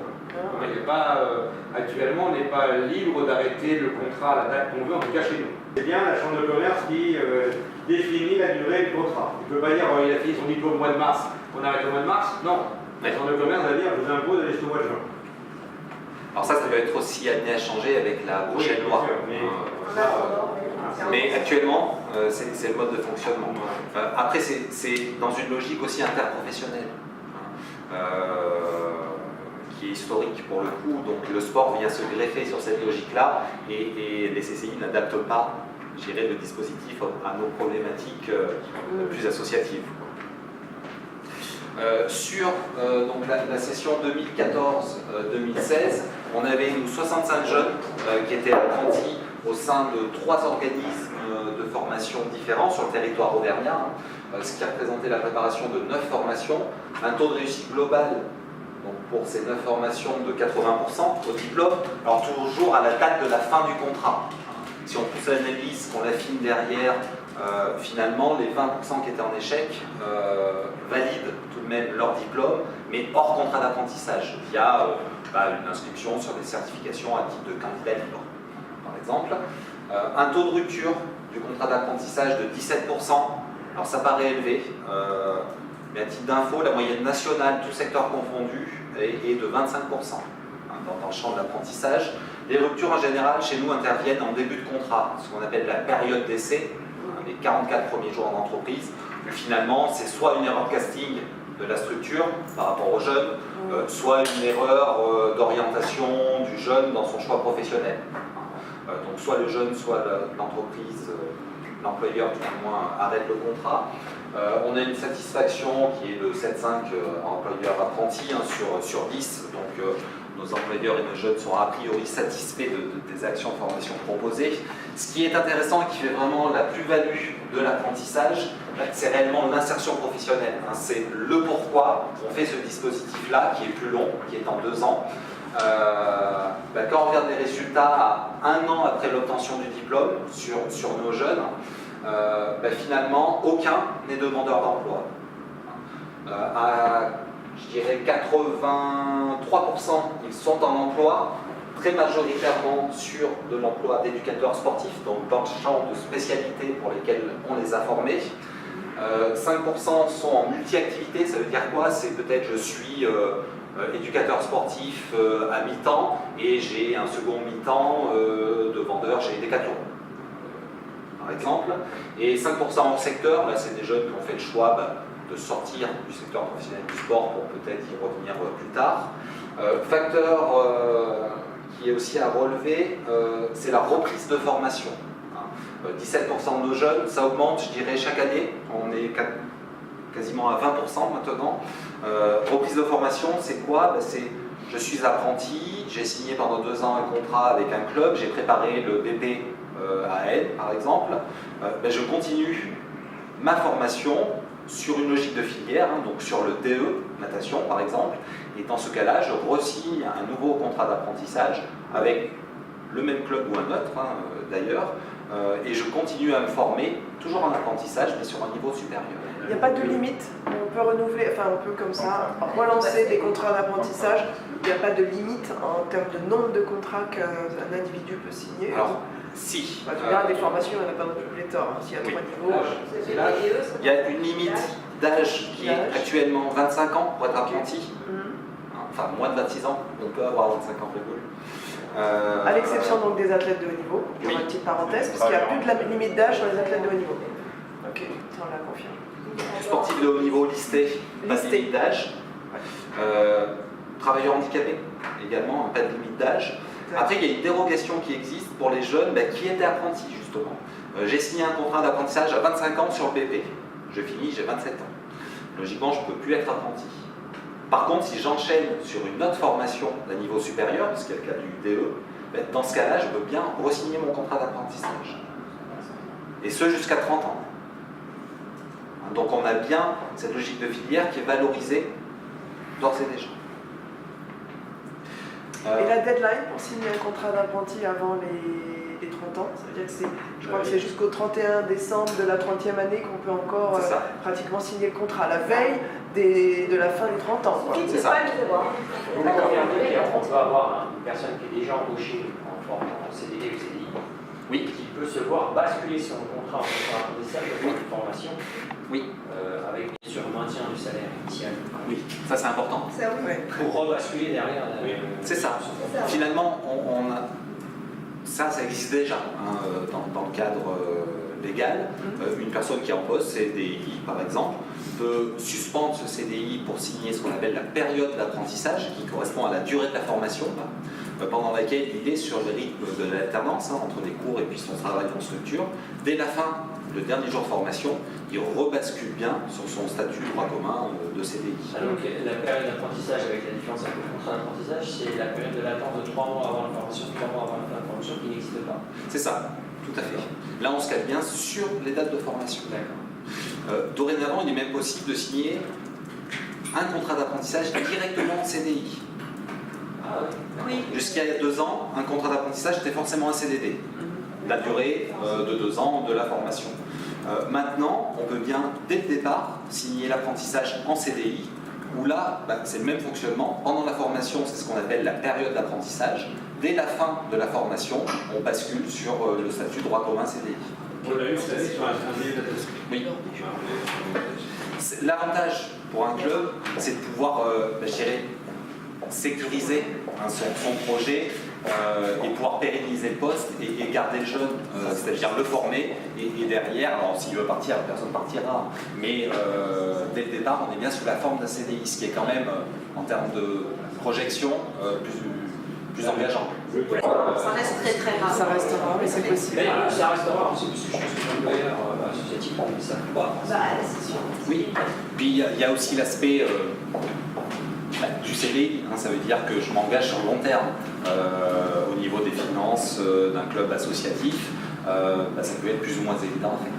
Actuellement, on n'est pas libre d'arrêter le contrat à la date qu'on veut, en tout cas chez nous. C'est bien la chambre de commerce qui définit la durée du contrat. Il ne peut pas dire il a fini son diplôme au mois de mars, on arrête au mois de mars. Non, la chambre de commerce va dire je vous impose d'aller jusqu'au mois de juin. Alors ça peut être aussi amené à changer avec la prochaine loi. Mais actuellement, c'est le mode de fonctionnement. Après, c'est dans une logique aussi interprofessionnelle, qui est historique pour le coup. Donc le sport vient se greffer sur cette logique-là, et les CCI n'adaptent pas, je dirais, le dispositif à nos problématiques plus associatives. Sur donc la session 2014-2016, on avait nous 65 jeunes qui étaient apprentis au sein de 3 organismes de formation différents sur le territoire auvergnat, ce qui a représenté la préparation de 9 formations, un taux de réussite global donc pour ces 9 formations de 80% au diplôme, alors toujours à la date de la fin du contrat. Si on pousse l'analyse, qu'on l'affine derrière, finalement les 20% qui étaient en échec valident tout de même leur diplôme, mais hors contrat d'apprentissage, via une inscription sur des certifications à titre de candidat libre, par exemple. Un taux de rupture du contrat d'apprentissage de 17%, alors ça paraît élevé, mais à titre d'info, la moyenne nationale, tout secteur confondu, est de 25% dans le champ de l'apprentissage. Les ruptures en général chez nous interviennent en début de contrat, ce qu'on appelle la période d'essai, les 44 premiers jours en entreprise, où finalement c'est soit une erreur de casting de la structure par rapport aux jeunes, soit une erreur d'orientation du jeune dans son choix professionnel. Donc soit le jeune, soit l'entreprise, l'employeur tout au moins arrête le contrat. On a une satisfaction qui est de 7,5 employeurs-apprentis sur 10, donc nos employeurs et nos jeunes sont a priori satisfaits des actions de formation proposées. Ce qui est intéressant et qui fait vraiment la plus-value de l'apprentissage, c'est réellement l'insertion professionnelle. Hein. C'est le pourquoi on fait ce dispositif-là, qui est plus long, qui est en 2 ans. Quand on regarde les résultats à 1 an après l'obtention du diplôme sur nos jeunes, finalement, aucun n'est demandeur d'emploi. À, je dirais, 83%, ils sont en emploi, très majoritairement sur de l'emploi d'éducateurs sportifs, donc dans le champ de spécialités pour lesquelles on les a formés. 5% sont en multi-activité, ça veut dire quoi? C'est peut-être je suis éducateur sportif à mi-temps et j'ai un second mi-temps de vendeur chez Decathlon, par exemple. Et 5% en secteur, là c'est des jeunes qui ont fait le choix de sortir du secteur professionnel du sport pour peut-être y revenir plus tard. Facteur qui est aussi à relever, c'est la reprise de formation. 17% de nos jeunes, ça augmente, je dirais, chaque année. On est quasiment à 20% maintenant. Reprise de formation, c'est quoi? C'est je suis apprenti, j'ai signé pendant 2 ans un contrat avec un club, j'ai préparé le BP à N, par exemple. Je continue ma formation sur une logique de filière, hein, donc sur le DE, natation par exemple, et dans ce cas-là, je re-signe un nouveau contrat d'apprentissage avec le même club ou un autre, hein, d'ailleurs, et je continue à me former, toujours en apprentissage, mais sur un niveau supérieur. Il n'y a pas de limite, on peut renouveler, enfin on peut comme ça relancer des contrats d'apprentissage, il n'y a pas de limite en termes de nombre de contrats qu'un individu peut signer. Alors, si. Tu regardes des formations, il n'y en a pas non plus pléthore, hein. S'il y a 3 niveaux. Il y a une limite d'âge qui est actuellement 25 ans pour être apprenti. Enfin, moins de 26 ans, on peut avoir 25 ans révolus. À l'exception donc des athlètes de haut niveau, pour une petite parenthèse, parce qu'il n'y a plus de la limite d'âge sur les athlètes de haut niveau. Ok, ça on la confirme. Sportif de haut niveau listé, pas de limite d'âge. Travailleurs handicapés, également, pas de limite d'âge. Après, il y a une dérogation qui existe pour les jeunes qui étaient apprentis, justement. J'ai signé un contrat d'apprentissage à 25 ans sur le BP. Je finis, j'ai 27 ans. Logiquement, je ne peux plus être apprenti. Par contre, si j'enchaîne sur une autre formation d'un niveau supérieur, parce qu'il y a le cas du DE, dans ce cas-là, je peux bien re-signer mon contrat d'apprentissage. Et ce, jusqu'à 30 ans. Donc on a bien cette logique de filière qui est valorisée d'ores et déjà. Et la deadline pour signer un contrat d'apprenti avant les 30 ans, ça veut dire que je crois que c'est jusqu'au 31 décembre de la 30e année qu'on peut encore pratiquement signer le contrat, la veille de la fin des 30 ans. C'est ça. On peut avoir une personne qui est déjà embauchée en CDD ou CDI, oui, qui peut se voir basculer son contrat en contrat d'apprentissage de formation, oui, avec bien sûr le maintien du salaire initial. Oui, ça c'est important. Ça, oui. Pour rebasculer derrière. C'est ça. Finalement, ça existe déjà hein, dans le cadre légal. Une personne qui est en poste, CDI par exemple, peut suspendre ce CDI pour signer ce qu'on appelle la période d'apprentissage, qui correspond à la durée de la formation, pendant laquelle il est sur le rythme de l'alternance, entre les cours et puis son travail en structure. Dès la fin, le dernier jour de formation, il rebascule bien sur son statut droit commun de CDI. Donc la période d'apprentissage, avec la différence avec le contrat d'apprentissage, c'est la période de l'attente de 3 mois avant la formation, 3 mois avant la fin de la formation qui n'existe pas. C'est ça, tout à fait. Là, on se cale bien sur les dates de formation. D'accord. Dorénavant, il est même possible de signer un contrat d'apprentissage directement en CDI. Ah oui. Jusqu'à 2 ans, un contrat d'apprentissage était forcément un CDD. La durée de 2 ans de la formation. Maintenant, on peut bien, dès le départ, signer l'apprentissage en CDI, où là, c'est le même fonctionnement. Pendant la formation, c'est ce qu'on appelle la période d'apprentissage. Dès la fin de la formation, on bascule sur le statut droit commun CDI. On l'a eu cette année sur un billet d'attestation. Oui. L'avantage pour un club, c'est de pouvoir, je dirais, sécuriser son projet et pouvoir pérenniser le poste et garder le jeune, c'est-à-dire le former et derrière, alors s'il veut partir, personne ne partira, mais dès le départ, on est bien sous la forme d'un CDI, ce qui est quand même, en termes de projection, plus engageant. Ça reste très très rare. Ça reste rare, mais c'est possible. Mais ça reste rare aussi, parce que je pense que les employeurs associatifs ne savent pas. C'est sûr. Oui, puis il y a aussi l'aspect du CDI, ça veut dire que je m'engage sur le long terme au niveau des finances d'un club associatif, ça peut être plus ou moins évident à faire.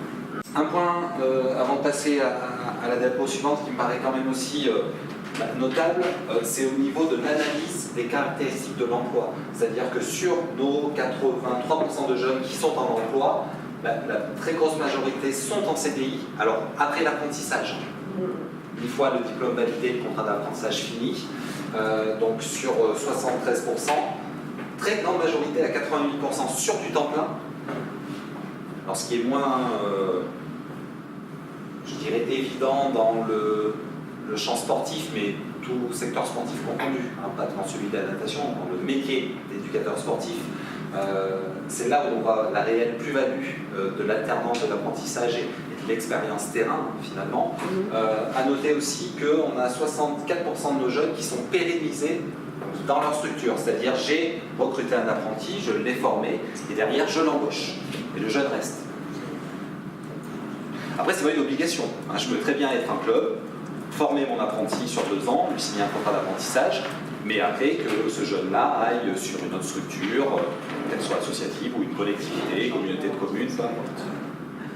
Un point avant de passer à la diapo suivante qui me paraît quand même aussi notable, c'est au niveau de l'analyse des caractéristiques de l'emploi. C'est-à-dire que sur nos 83% de jeunes qui sont en emploi, la très grosse majorité sont en CDI, alors après l'apprentissage. Une fois le diplôme validé, le contrat d'apprentissage fini, donc sur 73%, très grande majorité à 88% sur du temps plein. Alors ce qui est moins, je dirais, évident dans le champ sportif, mais tout secteur sportif confondu, hein, pas dans celui de la natation, dans le métier d'éducateur sportif, c'est là où on voit la réelle plus-value de l'alternance de l'apprentissage et de l'expérience terrain, finalement. À noter aussi qu'on a 64% de nos jeunes qui sont pérennisés dans leur structure, c'est-à-dire j'ai recruté un apprenti, je l'ai formé, et derrière je l'embauche, et le jeune reste. Après, c'est pas une obligation, hein. Je peux très bien être un club, former mon apprenti sur 2 ans, lui signer un contrat d'apprentissage, mais après que ce jeune-là aille sur une autre structure, qu'elle soit associative ou une collectivité, communauté de communes, peu importe.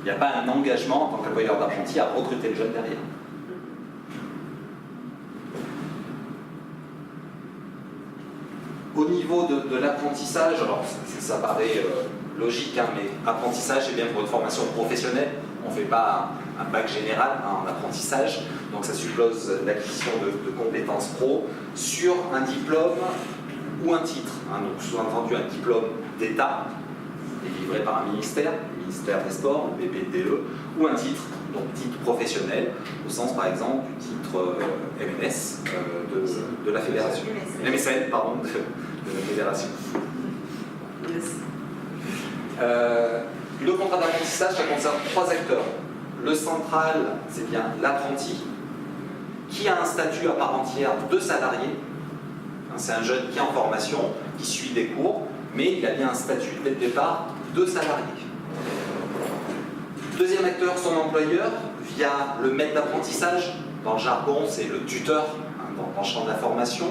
Il n'y a pas un engagement en tant qu'employeur d'apprenti à recruter le jeune derrière. Au niveau de l'apprentissage, alors ça paraît logique, hein, mais apprentissage, c'est bien pour une formation professionnelle. On ne fait pas un bac général en apprentissage, donc ça suppose l'acquisition de compétences pro sur un diplôme ou un titre. Hein, donc sous-entendu un diplôme d'État, délivré par un ministère, le ministère des Sports, le BPDE, ou un titre, donc titre professionnel, au sens par exemple du titre MNS de la fédération. MSN, pardon, de la fédération. Le contrat d'apprentissage, ça concerne 3 acteurs. Le central, c'est bien l'apprenti, qui a un statut à part entière de salarié. C'est un jeune qui est en formation, qui suit des cours, mais il a bien un statut dès le départ de salarié. Deuxième acteur, son employeur, via le maître d'apprentissage. Dans le jargon, c'est le tuteur, hein, dans le champ de la formation.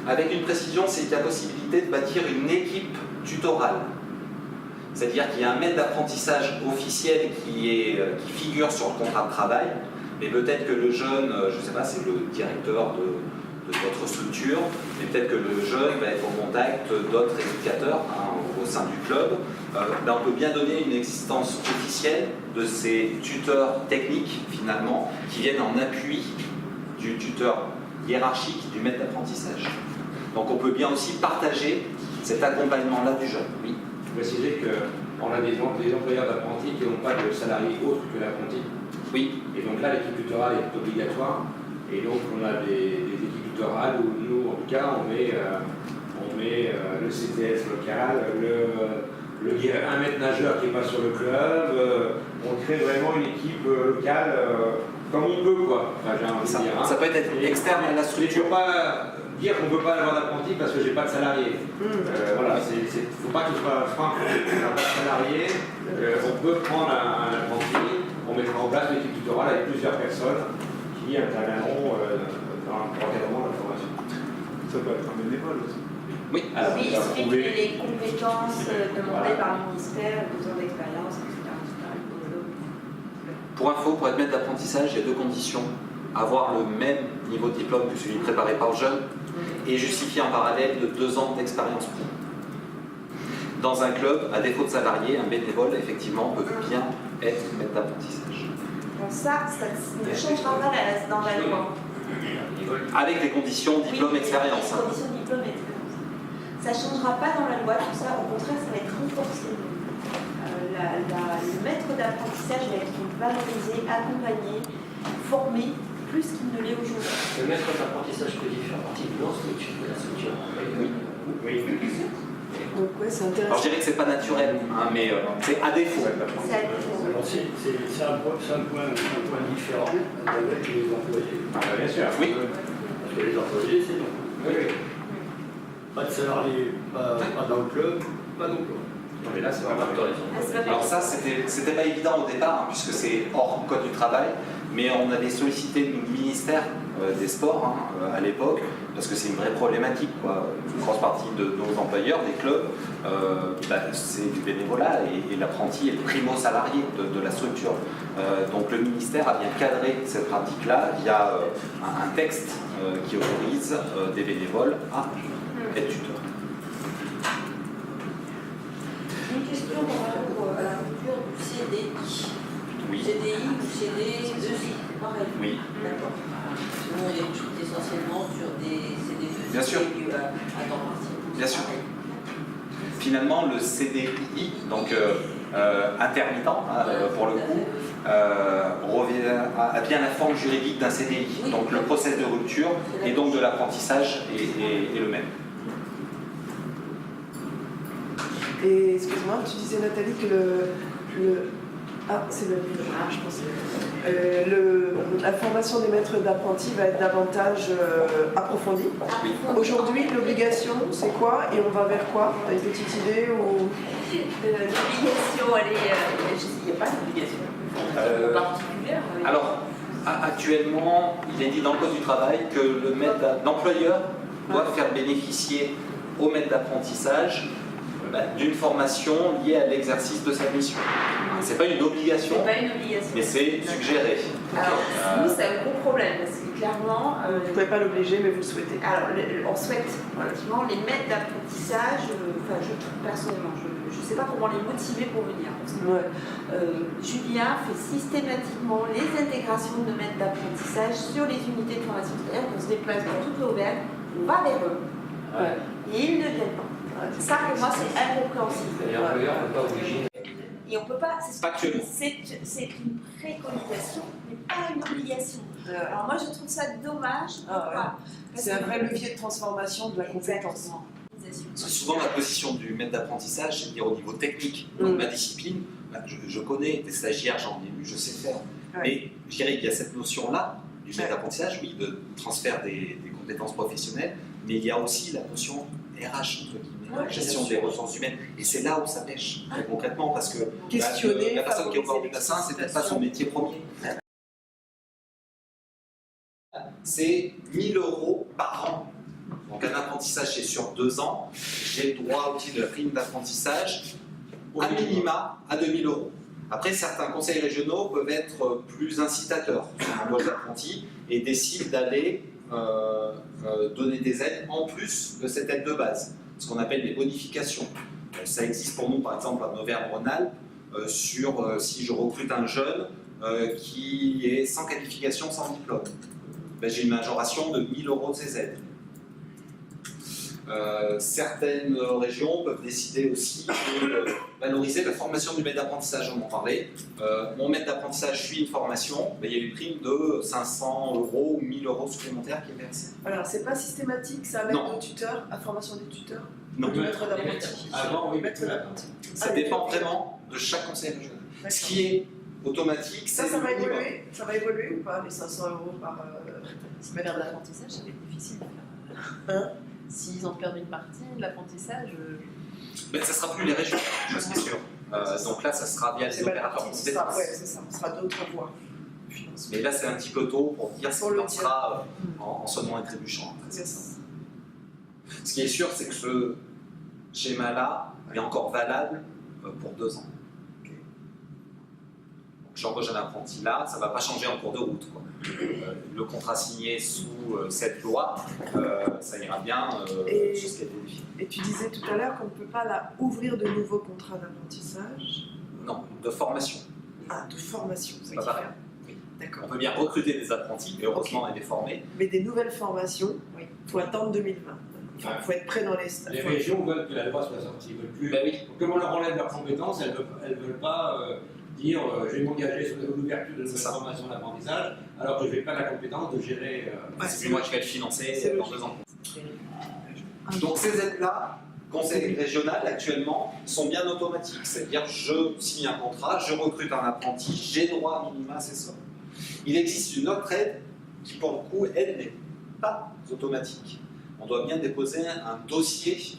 Avec une précision, c'est qu'il y a possibilité de bâtir une équipe tutorale. C'est-à-dire qu'il y a un maître d'apprentissage officiel qui figure sur le contrat de travail, mais peut-être que le jeune, je ne sais pas, c'est le directeur de votre structure, mais peut-être que le jeune va être au contact d'autres éducateurs, hein, au sein du club. Là, on peut bien donner une existence officielle de ces tuteurs techniques, finalement, qui viennent en appui du tuteur hiérarchique du maître d'apprentissage. Donc on peut bien aussi partager cet accompagnement-là du jeune. Oui. Préciser qu'on a des employeurs d'apprentis qui n'ont pas de salariés autres que l'apprenti. Oui. Et donc là, l'équipe tutorale est obligatoire. Et donc, on a des équipes tutorales où nous, en tout cas, on met le CTS local, un maître nageur qui n'est pas sur le club. On crée vraiment une équipe locale comme on peut, quoi. Enfin, j'ai envie de dire, hein. Ça peut être externe à la structure. Tu ne peux pas dire qu'on ne peut pas avoir d'apprenti parce que j'ai pas de salarié. Voilà, il ne faut pas que ce soit un frein. On n'a pas de salarié, on peut prendre un apprenti, on mettra en place une équipe tutorale avec plusieurs personnes qui interviendront dans l'encadrement de la formation. Ça peut être un bénévole aussi. Oui. Alors, Oui, il ça va suffit prouver- qu'il ait les compétences demandées par le ministère, 2 ans d'expérience, etc. Pour info, pour être maître d'apprentissage, il y a 2 conditions. Avoir le même niveau de diplôme que celui préparé par le jeune et justifier en parallèle de 2 ans d'expérience pro. Dans un club, à défaut de salarié, un bénévole, effectivement, peut bien être maître d'apprentissage. Bon, ça ne changera pas dans la loi. Avec les conditions diplôme, Oui, expérience. les conditions diplôme, expérience. Ça ne changera pas dans la loi, tout ça, au contraire, ça va être renforcé. Le maître d'apprentissage va être valorisé, accompagné, formé, plus qu'il ne l'est aujourd'hui. Le maître d'apprentissage peut faire partie de non-structure de la structure. Oui. Donc ouais, c'est intéressant. Alors je dirais que c'est pas naturel, hein, mais c'est à défaut. C'est à défaut. Alors c'est un point différent avec les employés. Bien sûr. Oui. Parce que les employés, c'est non. Oui. Pas de salariés, pas dans le club, pas d'emploi. Non, mais là, c'est vraiment autorisant. Ah, c'est pas Alors ça, c'était pas évident au départ, hein, puisque c'est hors code du travail, mais on avait sollicité le ministère des sports à l'époque, parce que c'est une vraie problématique, quoi. Une grosse partie de nos employeurs, des clubs, c'est du bénévolat et l'apprenti est le primo-salarié de la structure. Donc le ministère a bien cadré cette pratique-là via un texte qui autorise des bénévoles à être tuteurs. Une question par rapport à la rupture du CDI. Oui. CDI ou CDI, pareil. Oui. D'accord. Sinon, il y a une chute essentiellement sur des CDI Bien sûr. à temps partiel. Bien sûr. Finalement, le CDI, donc intermittent pour le coup, a bien la forme juridique d'un CDI. Oui. Donc le process de rupture et donc de l'apprentissage est le même. Et excuse-moi, tu disais Nathalie que c'est le je pensais. La formation des maîtres d'apprentis va être davantage approfondie. Aujourd'hui, l'obligation, c'est quoi et on va vers quoi? Tu as une petite idée ou... L'obligation, il n'y a pas d'obligation particulière. Alors, actuellement, il est dit dans le Code du travail que l'employeur doit faire bénéficier au maître d'apprentissage d'une formation liée à l'exercice de sa mission. C'est pas une obligation, mais c'est suggéré. Alors, nous, c'est un gros problème, parce que clairement... Vous ne pouvez pas l'obliger, mais vous le souhaitez. Alors, on souhaite relativement les maîtres d'apprentissage, je personnellement, je ne sais pas comment les motiver pour venir. Parce que, Julien fait systématiquement les intégrations de maîtres d'apprentissage sur les unités de formation. C'est-à-dire qu'on se déplace dans toute l'Auvergne, on va vers eux, et ils ne viennent pas. Ça, pour moi, c'est incompréhensible. Et l'employeur n'est pas obligé. Et on peut pas, c'est une préconisation, mais pas une obligation. Alors moi, je trouve ça dommage. C'est un vrai levier de transformation de la compétence. Exactement. Parce que souvent, la position du maître d'apprentissage, c'est de dire au niveau technique, dans ma discipline, je connais des stagiaires, j'en ai eu, je sais faire. Mais je dirais qu'il y a cette notion-là du maître d'apprentissage, oui, de transfert des compétences professionnelles, mais il y a aussi la notion RH, entre guillemets, gestion des ressources humaines. Et c'est là où ça pêche, très concrètement, parce que la personne qui est au bord du bassin, c'est peut-être pas son métier premier. C'est 1 000 € par an. Donc un apprentissage, c'est sur 2 ans. J'ai le droit au titre de la prime d'apprentissage, à minima, à 2 000 €. Après, certains conseils régionaux peuvent être plus incitateurs sur l'embauche d'apprentis et décident d'aller donner des aides en plus de cette aide de base, ce qu'on appelle des bonifications. Ça existe pour nous, par exemple, en Auvergne-Rhône-Alpes, si je recrute un jeune qui est sans qualification, sans diplôme. J'ai une majoration de 1 000 € de ces aides. Certaines régions peuvent décider aussi de valoriser la formation du maître d'apprentissage, on en parlait. Mon maître d'apprentissage suit une formation, il y a une prime de 500 € ou 1 000 € supplémentaires qui est versée. Alors, c'est pas systématique, ça va être de tuteur, à formation des tuteurs, Non. de maître d'apprenti. Avant, oui. Maître d'apprenti. Ça dépend vraiment de chaque conseil régional. Ce qui est automatique, Ça c'est va le minimum. évoluer. Ça va évoluer ou pas, les 500 € par Maître d'apprentissage, ça va être difficile à faire. S'ils en perdent une partie, l'apprentissage. Mais ça ne sera plus les régions, je suis sûr. Donc là, ça sera via les opérateurs compétents. c'est ça, ce sera d'autres voies. Mais là, c'est un petit peu tôt pour dire Pour ce le qu'il en sera en sonnant et trébuchant. C'est ça. Ce qui est sûr, c'est que ce schéma-là est encore valable pour 2 ans. Donc, j'embauche un apprenti là, ça ne va pas changer en cours de route, quoi. Le contrat signé sous cette loi, ça ira bien sur ce qui a été défini. Et tu disais tout à l'heure qu'on ne peut pas là ouvrir de nouveaux contrats d'apprentissage. Non, de formation. Ah, de formation, c'est Pas différent. pareil. D'accord. On peut bien recruter des apprentis, et heureusement, elle est formée. Mais des nouvelles formations, il faut attendre 2020. Enfin, il faut être prêt dans les stages. Les régions veulent que la loi soit sortie, ils veulent plus. Ben oui. Comme on leur enlève leurs compétences, elles ne veulent pas dire je vais m'engager sur l'ouverture de nouvelles formations d'apprentissage, alors que je n'ai pas la compétence de gérer. C'est moi qui vais le financer C'est dans 2 ans. Donc ces aides-là, conseil régional actuellement, sont bien automatiques. C'est-à-dire je signe un contrat, je recrute un apprenti, j'ai droit à minima, c'est ça. Il existe une autre aide qui pour le coup, elle n'est pas automatique. On doit bien déposer un dossier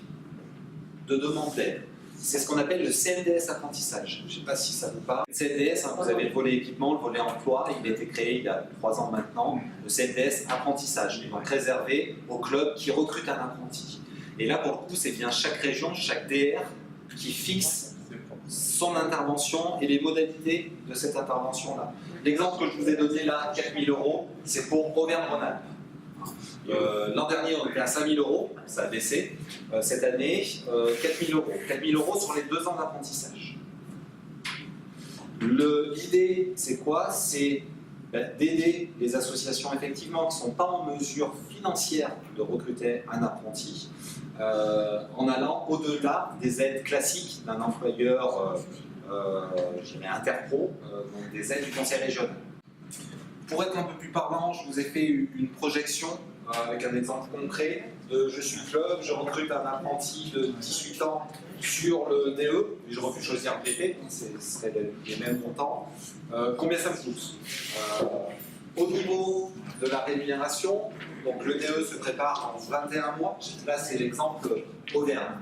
de demande d'aide. c'est ce qu'on appelle le CNDS apprentissage. Je ne sais pas si ça vous parle. Le CNDS, hein, vous avez le volet équipement, le volet emploi, il a été créé il y a 3 ans maintenant, le CNDS apprentissage, donc réservé aux clubs qui recrutent un apprenti. Et là, pour le coup, c'est bien chaque région, chaque DR qui fixe son intervention et les modalités de cette intervention-là. L'exemple que je vous ai donné là, 4 000 €, c'est pour Auvergne-Rhône-Alpes. L'an dernier, on était à 5 000 €, ça a baissé. Cette année, 4 000 €. 4 000 € sur les 2 ans d'apprentissage. L'idée, c'est quoi? C'est d'aider les associations, effectivement, qui ne sont pas en mesure financière de recruter un apprenti, en allant au-delà des aides classiques d'un employeur interpro, donc des aides du conseil régional. Pour être un peu plus parlant, je vous ai fait une projection avec un exemple concret de je suis club, je recrute un apprenti de 18 ans sur le DE, et j'aurais pu choisir le PP, ce serait les mêmes montants. Combien ça me coûte? Au niveau de la rémunération, donc le DE se prépare en 21 mois, là c'est l'exemple Auvergne.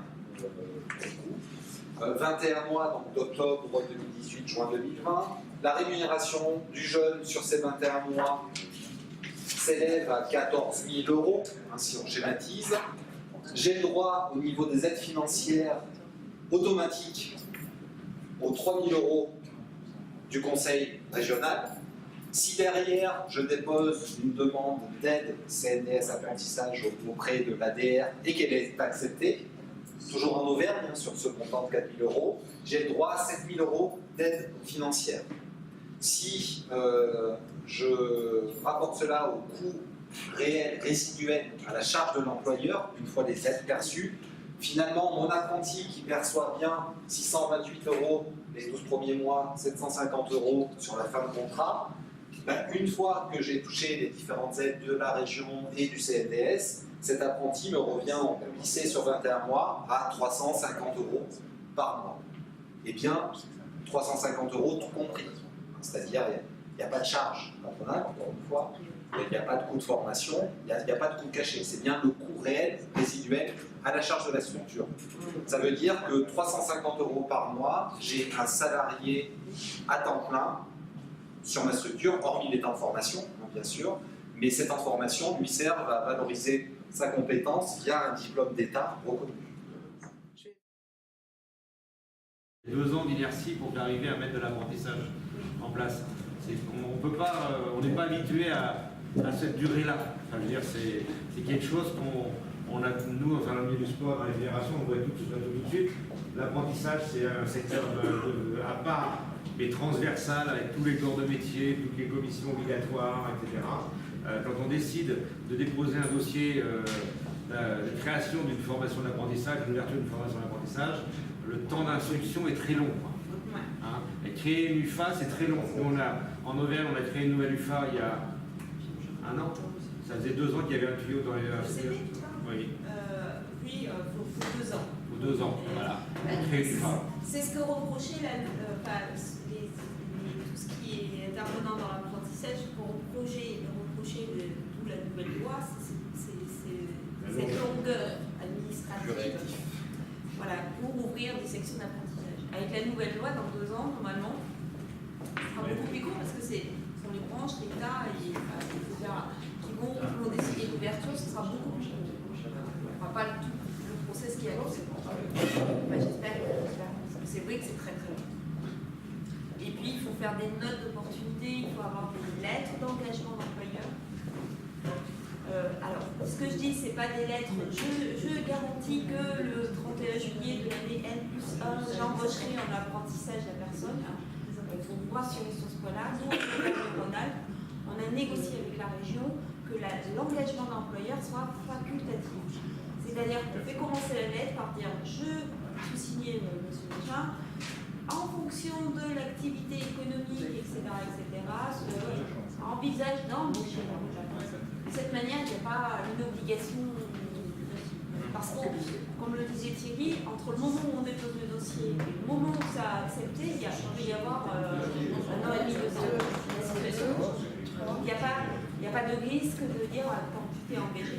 21 mois, donc d'octobre 2018, juin 2020. La rémunération du jeune sur ces 21 mois s'élève à 14 000 €, hein, si on schématise. J'ai le droit, au niveau des aides financières automatiques, aux 3 000 € du conseil régional. Si derrière, je dépose une demande d'aide CNDS apprentissage auprès de l'ADR et qu'elle est acceptée, toujours en Auvergne, hein, sur ce montant de 4 000 €, j'ai le droit à 7 000 € d'aide financière. Si je rapporte cela au coût réel, résiduel, à la charge de l'employeur, une fois les aides perçues, finalement, mon apprenti qui perçoit bien 628 € les 12 premiers mois, 750 € sur la fin de contrat, une fois que j'ai touché les différentes aides de la région et du CNDS, cet apprenti me revient lissé sur 21 mois à 350 € par mois. Eh bien, 350 € tout compris. C'est-à-dire, il n'y a pas de charge patronale, encore une fois, il n'y a pas de coût de formation, il n'y a pas de coût caché. C'est bien le coût réel, résiduel, à la charge de la structure. Ça veut dire que 350 € par mois, j'ai un salarié à temps plein sur ma structure, hormis les temps de formation, bien sûr, mais ces temps de formation lui servent à valoriser sa compétence via un diplôme d'État reconnu. 2 ans d'inertie pour arriver à mettre de l'apprentissage en place. On n'est pas habitué à cette durée-là. Enfin, je veux dire, c'est quelque chose qu'on a, nous, enfin, dans le milieu du sport, dans les fédérations, on voit tout de suite. L'apprentissage, c'est un secteur à part, mais transversal, avec tous les corps de métier, toutes les commissions obligatoires, etc. Quand on décide de déposer un dossier de création d'une formation d'apprentissage, d'ouverture d'une formation d'apprentissage, le temps d'instruction est très long. Hein, et créer une UFA, c'est très long. Nous, en Auvergne, on a créé une nouvelle UFA il y a 1 an. Ça faisait 2 ans qu'il y avait un tuyau dans les universités. Oui. Oui, faut 2 ans. Faut 2 ans, voilà. Créer une UFA. C'est ce que reprochait tout ce qui est intervenant dans l'apprentissage pour reprocher d'où la nouvelle loi, c'est cette longueur administrative. Voilà, pour ouvrir des sections d'apprentissage. Avec la nouvelle loi, dans 2 ans, normalement, ce sera beaucoup plus court parce que ce sont les branches, l'État, etc., qui vont décider d'ouverture, ce sera beaucoup plus court. On ne fera pas tout le process qui est annoncé. J'espère que c'est vrai que c'est très très long. Et puis, il faut faire des notes d'opportunité, il faut avoir des lettres d'engagement d'employeur. Alors, ce que je dis, ce n'est pas des lettres. Je garantis que le 31 juillet de l'année N+1, j'embaucherai en apprentissage la personne. Il faut voir sur ce point-là. Nous, on a négocié avec la région que l'engagement d'employeur soit facultatif. C'est-à-dire qu'on fait commencer la lettre par dire je suis signé monsieur Méchin, en fonction de l'activité économique, etc., envisage d'embaucher la personne. De cette manière, il n'y a pas une obligation. Parce que, comme le disait Thierry, entre le moment où on dépose le dossier et le moment où ça a accepté, il peut y avoir 1 an et demi, 2 ans. Il n'y a pas de risque de dire quand tu t'es engagé.